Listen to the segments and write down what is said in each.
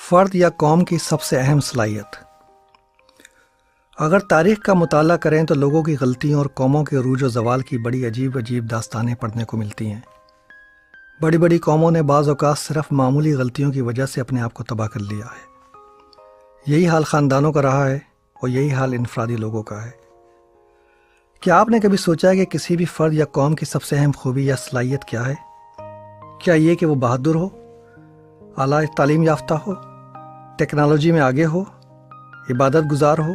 فرد یا قوم کی سب سے اہم صلاحیت۔ اگر تاریخ کا مطالعہ کریں تو لوگوں کی غلطیوں اور قوموں کے عروج و زوال کی بڑی عجیب داستانیں پڑھنے کو ملتی ہیں۔ بڑی بڑی قوموں نے بعض اوقات صرف معمولی غلطیوں کی وجہ سے اپنے آپ کو تباہ کر لیا ہے۔ یہی حال خاندانوں کا رہا ہے اور یہی حال انفرادی لوگوں کا ہے۔ کیا آپ نے کبھی سوچا ہے کہ کسی بھی فرد یا قوم کی سب سے اہم خوبی یا صلاحیت کیا ہے؟ کیا یہ کہ وہ بہادر ہو، اعلیٰ تعلیم یافتہ ہو، ٹیکنالوجی میں آگے ہو، عبادت گزار ہو،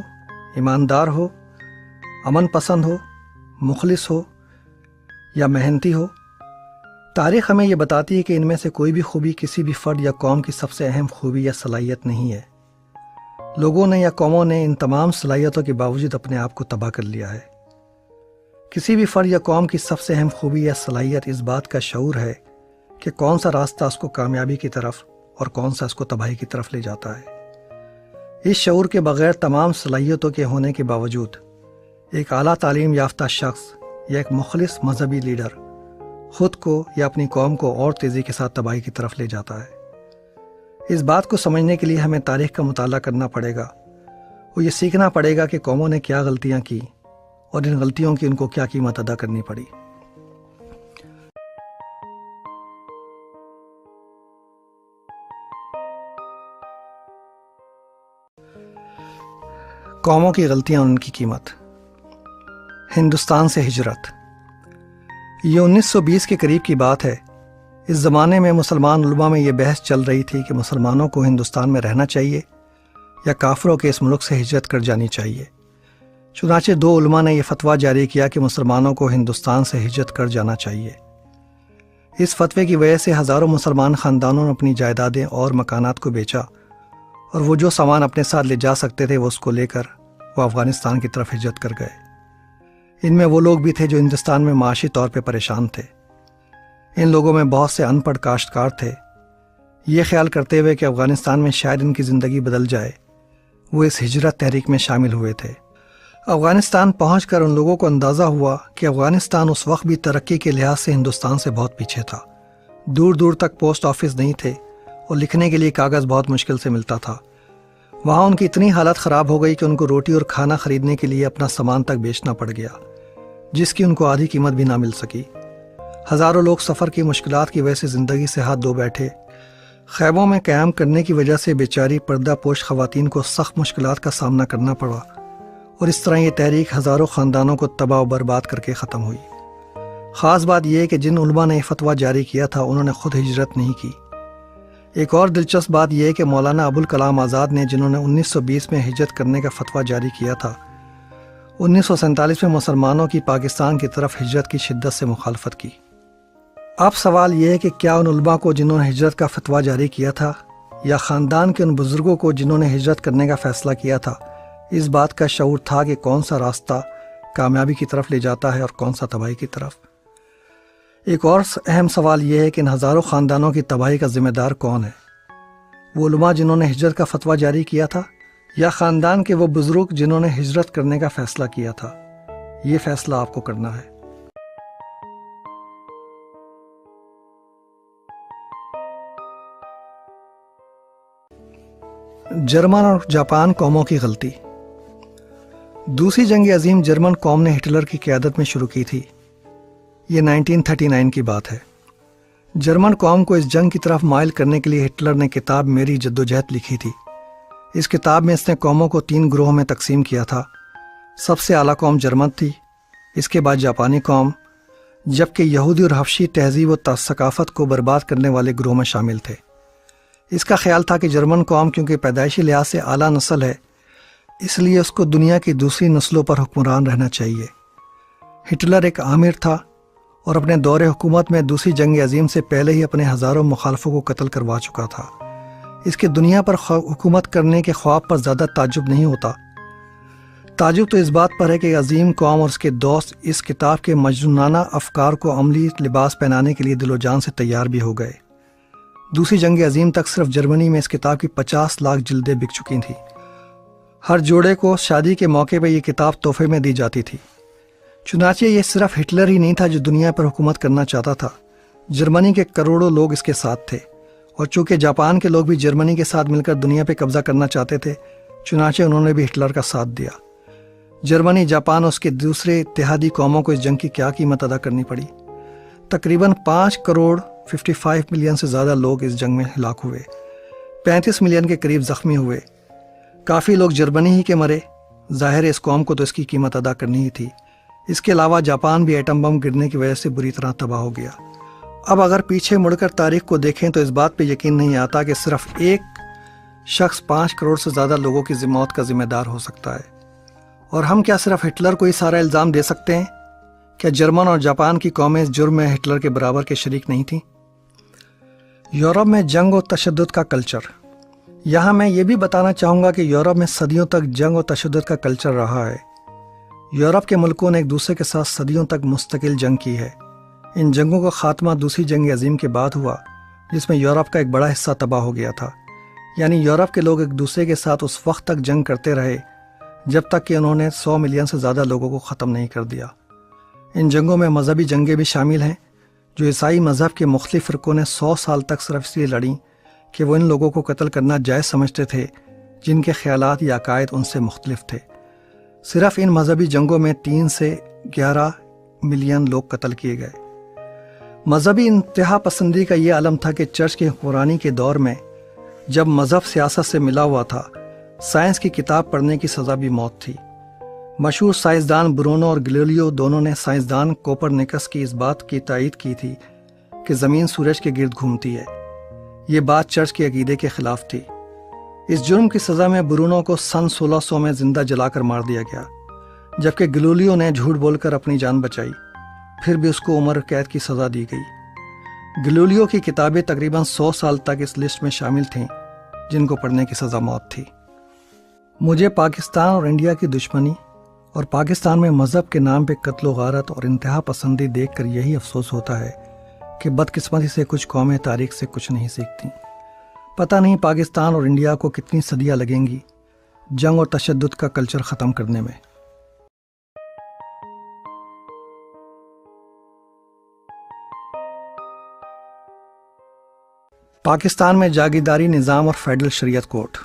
ایماندار ہو، امن پسند ہو، مخلص ہو یا محنتی ہو؟ تاریخ ہمیں یہ بتاتی ہے کہ ان میں سے کوئی بھی خوبی کسی بھی فرد یا قوم کی سب سے اہم خوبی یا صلاحیت نہیں ہے۔ لوگوں نے یا قوموں نے ان تمام صلاحیتوں کے باوجود اپنے آپ کو تباہ کر لیا ہے۔ کسی بھی فرد یا قوم کی سب سے اہم خوبی یا صلاحیت اس بات کا شعور ہے کہ کون سا راستہ اس کو کامیابی کی طرف اور کون سا اس کو تباہی کی طرف لے جاتا ہے۔ اس شعور کے بغیر تمام صلاحیتوں کے ہونے کے باوجود ایک اعلیٰ تعلیم یافتہ شخص یا ایک مخلص مذہبی لیڈر خود کو یا اپنی قوم کو اور تیزی کے ساتھ تباہی کی طرف لے جاتا ہے۔ اس بات کو سمجھنے کے لیے ہمیں تاریخ کا مطالعہ کرنا پڑے گا اور یہ سیکھنا پڑے گا کہ قوموں نے کیا غلطیاں کی اور ان غلطیوں کی ان کو کیا قیمت ادا کرنی پڑی۔ قوموں کی غلطیاں اور ان کی قیمت۔ ہندوستان سے ہجرت۔ یہ 1920 کے قریب کی بات ہے۔ اس زمانے میں مسلمان علماء میں یہ بحث چل رہی تھی کہ مسلمانوں کو ہندوستان میں رہنا چاہیے یا کافروں کے اس ملک سے ہجرت کر جانی چاہیے۔ چنانچہ دو علماء نے یہ فتویٰ جاری کیا کہ مسلمانوں کو ہندوستان سے ہجرت کر جانا چاہیے۔ اس فتوے کی وجہ سے ہزاروں مسلمان خاندانوں نے اپنی جائیدادیں اور مکانات کو بیچا اور وہ جو سامان اپنے ساتھ لے جا سکتے تھے وہ اس کو لے کر وہ افغانستان کی طرف ہجرت کر گئے۔ ان میں وہ لوگ بھی تھے جو ہندوستان میں معاشی طور پہ پریشان تھے۔ ان لوگوں میں بہت سے ان پڑھ کاشتکار تھے۔ یہ خیال کرتے ہوئے کہ افغانستان میں شاید ان کی زندگی بدل جائے، وہ اس ہجرت تحریک میں شامل ہوئے تھے۔ افغانستان پہنچ کر ان لوگوں کو اندازہ ہوا کہ افغانستان اس وقت بھی ترقی کے لحاظ سے ہندوستان سے بہت پیچھے تھا۔ دور دور تک پوسٹ آفس نہیں تھے اور لکھنے کے لیے کاغذ بہت مشکل سے ملتا تھا۔ وہاں ان کی اتنی حالت خراب ہو گئی کہ ان کو روٹی اور کھانا خریدنے کے لیے اپنا سامان تک بیچنا پڑ گیا، جس کی ان کو آدھی قیمت بھی نہ مل سکی۔ ہزاروں لوگ سفر کی مشکلات کی وجہ سے زندگی سے ہاتھ دھو بیٹھے۔ خیموں میں قیام کرنے کی وجہ سے بیچاری پردہ پوش خواتین کو سخت مشکلات کا سامنا کرنا پڑا اور اس طرح یہ تحریک ہزاروں خاندانوں کو تباہ و برباد کر کے ختم ہوئی۔ خاص بات یہ ہے کہ جن علماء نے یہ فتویٰ جاری کیا تھا انہوں نے خود ہجرت نہیں کی۔ ایک اور دلچسپ بات یہ ہے کہ مولانا ابوالکلام آزاد نے، جنہوں نے 1920 میں ہجرت کرنے کا فتویٰ جاری کیا تھا، 1947 میں مسلمانوں کی پاکستان کی طرف ہجرت کی شدت سے مخالفت کی۔ اب سوال یہ ہے کہ کیا ان علماء کو جنہوں نے ہجرت کا فتویٰ جاری کیا تھا یا خاندان کے ان بزرگوں کو جنہوں نے ہجرت کرنے کا فیصلہ کیا تھا اس بات کا شعور تھا کہ کون سا راستہ کامیابی کی طرف لے جاتا ہے اور کون سا تباہی کی طرف؟ ایک اور اہم سوال یہ ہے کہ ان ہزاروں خاندانوں کی تباہی کا ذمہ دار کون ہے؟ وہ علماء جنہوں نے ہجرت کا فتویٰ جاری کیا تھا یا خاندان کے وہ بزرگ جنہوں نے ہجرت کرنے کا فیصلہ کیا تھا؟ یہ فیصلہ آپ کو کرنا ہے۔ جرمن اور جاپان قوموں کی غلطی۔ دوسری جنگ عظیم جرمن قوم نے ہٹلر کی قیادت میں شروع کی تھی۔ یہ 1939 کی بات ہے۔ جرمن قوم کو اس جنگ کی طرف مائل کرنے کے لیے ہٹلر نے کتاب میری جدوجہد لکھی تھی۔ اس کتاب میں اس نے قوموں کو 3 گروہوں میں تقسیم کیا تھا۔ سب سے اعلیٰ قوم جرمن تھی، اس کے بعد جاپانی قوم، جبکہ یہودی اور حبشی تہذیب و ثقافت کو برباد کرنے والے گروہ میں شامل تھے۔ اس کا خیال تھا کہ جرمن قوم کیونکہ پیدائشی لحاظ سے اعلیٰ نسل ہے، اس لیے اس کو دنیا کی دوسری نسلوں پر حکمران رہنا چاہیے۔ ہٹلر ایک آمر تھا اور اپنے دور حکومت میں دوسری جنگ عظیم سے پہلے ہی اپنے ہزاروں مخالفوں کو قتل کروا چکا تھا۔ اس کے دنیا پر حکومت کرنے کے خواب پر زیادہ تعجب نہیں ہوتا۔ تعجب تو اس بات پر ہے کہ عظیم قوم اور اس کے دوست اس کتاب کے مجنونانہ افکار کو عملی لباس پہنانے کے لیے دل و جان سے تیار بھی ہو گئے۔ دوسری جنگ عظیم تک صرف جرمنی میں اس کتاب کی 50 لاکھ جلدیں بک چکی تھیں۔ ہر جوڑے کو شادی کے موقع پہ یہ کتاب تحفے میں دی جاتی تھی۔ چنانچہ یہ صرف ہٹلر ہی نہیں تھا جو دنیا پر حکومت کرنا چاہتا تھا، جرمنی کے کروڑوں لوگ اس کے ساتھ تھے اور چونکہ جاپان کے لوگ بھی جرمنی کے ساتھ مل کر دنیا پہ قبضہ کرنا چاہتے تھے، چنانچہ انہوں نے بھی ہٹلر کا ساتھ دیا۔ جرمنی، جاپان اور اس کے دوسرے اتحادی قوموں کو اس جنگ کی کیا قیمت ادا کرنی پڑی؟ تقریباً 5 کروڑ 55 ملین سے زیادہ لوگ اس جنگ میں ہلاک ہوئے، 35 ملین کے قریب زخمی ہوئے، کافی لوگ جرمنی ہی کے مرے۔ ظاہر ہے اس قوم کو تو اس کی قیمت ادا کرنی ہی تھی۔ اس کے علاوہ جاپان بھی ایٹم بم گرنے کی وجہ سے بری طرح تباہ ہو گیا۔ اب اگر پیچھے مڑ کر تاریخ کو دیکھیں تو اس بات پہ یقین نہیں آتا کہ صرف ایک شخص 5 کروڑ سے زیادہ لوگوں کی موت کا ذمہ دار ہو سکتا ہے۔ اور ہم کیا صرف ہٹلر کو ہی سارا الزام دے سکتے ہیں؟ کیا جرمن اور جاپان کی قومیں اس جرم میں ہٹلر کے برابر کے شریک نہیں تھیں؟ یورپ میں جنگ و تشدد کا کلچر۔ یہاں میں یہ بھی بتانا چاہوں گا کہ یورپ میں صدیوں تک جنگ و تشدد کا کلچر رہا ہے۔ یورپ کے ملکوں نے ایک دوسرے کے ساتھ صدیوں تک مستقل جنگ کی ہے۔ ان جنگوں کا خاتمہ دوسری جنگ عظیم کے بعد ہوا، جس میں یورپ کا ایک بڑا حصہ تباہ ہو گیا تھا۔ یعنی یورپ کے لوگ ایک دوسرے کے ساتھ اس وقت تک جنگ کرتے رہے جب تک کہ انہوں نے 100 ملین سے زیادہ لوگوں کو ختم نہیں کر دیا۔ ان جنگوں میں مذہبی جنگیں بھی شامل ہیں، جو عیسائی مذہب کے مختلف فرقوں نے 100 سال تک صرف اس لیے لڑیں کہ وہ ان لوگوں کو قتل کرنا جائز سمجھتے تھے جن کے خیالات یا عقائد ان سے مختلف تھے۔ صرف ان مذہبی جنگوں میں 3 سے 11 ملین لوگ قتل کیے گئے۔ مذہبی انتہا پسندی کا یہ عالم تھا کہ چرچ کے حکمرانی کے دور میں جب مذہب سیاست سے ملا ہوا تھا، سائنس کی کتاب پڑھنے کی سزا بھی موت تھی۔ مشہور سائنسدان برونو اور گلیلیو دونوں نے سائنسدان کوپرنیکس کی اس بات کی تائید کی تھی کہ زمین سورج کے گرد گھومتی ہے۔ یہ بات چرچ کے عقیدے کے خلاف تھی۔ اس جرم کی سزا میں برونو کو سن 1600 میں زندہ جلا کر مار دیا گیا، جبکہ گلیلیو نے جھوٹ بول کر اپنی جان بچائی، پھر بھی اس کو عمر قید کی سزا دی گئی۔ گلیلیو کی کتابیں تقریباً 100 سال تک اس لسٹ میں شامل تھیں جن کو پڑھنے کی سزا موت تھی۔ مجھے پاکستان اور انڈیا کی دشمنی اور پاکستان میں مذہب کے نام پہ قتل و غارت اور انتہا پسندی دیکھ کر یہی افسوس ہوتا ہے کہ بدقسمتی سے کچھ قومیں تاریخ سے کچھ نہیں سیکھتیں۔ پتہ نہیں پاکستان اور انڈیا کو کتنی صدیاں لگیں گی جنگ اور تشدد کا کلچر ختم کرنے میں۔ پاکستان میں جاگیرداری نظام اور فیڈرل شریعت کورٹ۔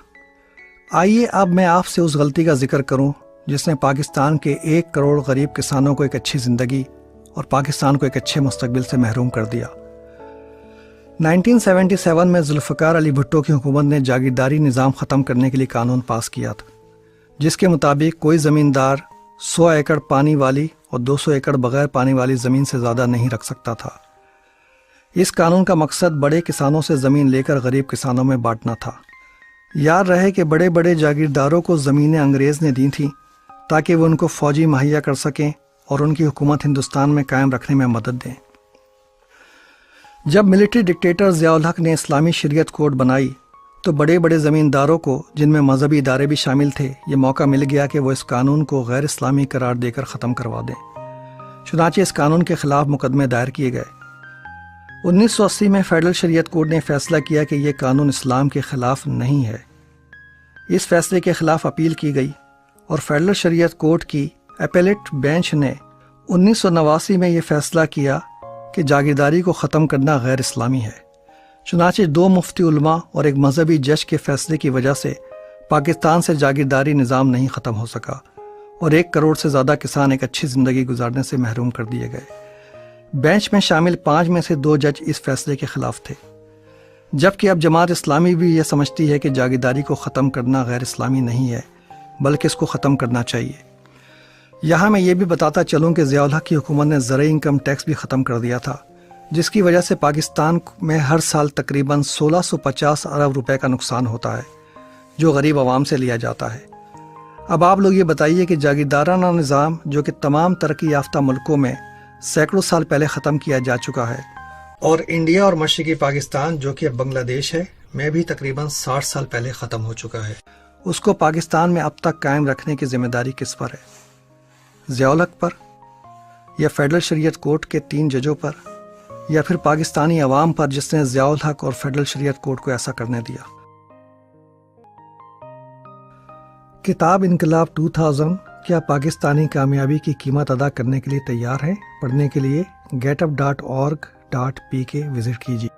آئیے اب میں آپ سے اس غلطی کا ذکر کروں جس نے پاکستان کے 1 کروڑ غریب کسانوں کو ایک اچھی زندگی اور پاکستان کو ایک اچھے مستقبل سے محروم کر دیا۔ 1977 میں ذوالفقار علی بھٹو کی حکومت نے جاگیرداری نظام ختم کرنے کے لیے قانون پاس کیا تھا، جس کے مطابق کوئی زمیندار 100 ایکڑ پانی والی اور 200 ایکڑ بغیر پانی والی زمین سے زیادہ نہیں رکھ سکتا تھا۔ اس قانون کا مقصد بڑے کسانوں سے زمین لے کر غریب کسانوں میں بانٹنا تھا۔ یاد رہے کہ بڑے بڑے جاگیرداروں کو زمینیں انگریز نے دی تھیں تاکہ وہ ان کو فوجی مہیا کر سکیں اور ان کی حکومت ہندوستان میں قائم رکھنے میں مدد دیں۔ جب ملٹری ڈکٹیٹر ضیاء الحق نے اسلامی شریعت کوڈ بنائی تو بڑے بڑے زمینداروں کو، جن میں مذہبی ادارے بھی شامل تھے، یہ موقع مل گیا کہ وہ اس قانون کو غیر اسلامی قرار دے کر ختم کروا دیں۔ چنانچہ اس قانون کے خلاف مقدمے دائر کیے گئے۔ 1980 میں فیڈرل شریعت کورٹ نے فیصلہ کیا کہ یہ قانون اسلام کے خلاف نہیں ہے۔ اس فیصلے کے خلاف اپیل کی گئی اور فیڈرل شریعت کورٹ کی اپیلیٹ بینچ نے 1989 میں یہ فیصلہ کیا کہ جاگیرداری کو ختم کرنا غیر اسلامی ہے۔ چنانچہ 2 مفتی علماء اور ایک مذہبی جج کے فیصلے کی وجہ سے پاکستان سے جاگیرداری نظام نہیں ختم ہو سکا اور 1 کروڑ سے زیادہ کسان ایک اچھی زندگی گزارنے سے محروم کر دیے گئے۔ بینچ میں شامل 5 میں سے 2 جج اس فیصلے کے خلاف تھے، جبکہ اب جماعت اسلامی بھی یہ سمجھتی ہے کہ جاگیرداری کو ختم کرنا غیر اسلامی نہیں ہے بلکہ اس کو ختم کرنا چاہیے۔ یہاں میں یہ بھی بتاتا چلوں کہ ضیاء الحق کی حکومت نے زرعی انکم ٹیکس بھی ختم کر دیا تھا، جس کی وجہ سے پاکستان میں ہر سال تقریباً 1650 ارب روپے کا نقصان ہوتا ہے جو غریب عوام سے لیا جاتا ہے۔ اب آپ لوگ یہ بتائیے کہ جاگیردارانہ نظام جو کہ تمام ترقی یافتہ ملکوں میں سینکڑوں سال پہلے ختم کیا جا چکا ہے، اور انڈیا اور مشرقی پاکستان جو کہ اب بنگلہ دیش ہے میں بھی تقریباً 60 سال پہلے ختم ہو چکا ہے، اس کو پاکستان میں اب تک قائم رکھنے کی ذمہ داری کس پر ہے؟ ضیاء الحق پر، یا فیڈرل شریعت کورٹ کے 3 ججوں پر، یا پھر پاکستانی عوام پر جس نے ضیاء الحق اور فیڈرل شریعت کورٹ کو ایسا کرنے دیا؟ کتاب انقلاب 2000 کیا پاکستانی کامیابی کی قیمت ادا کرنے کے لیے تیار ہے؟ پڑھنے کے لیے getup.org.pk وزٹ کیجیے۔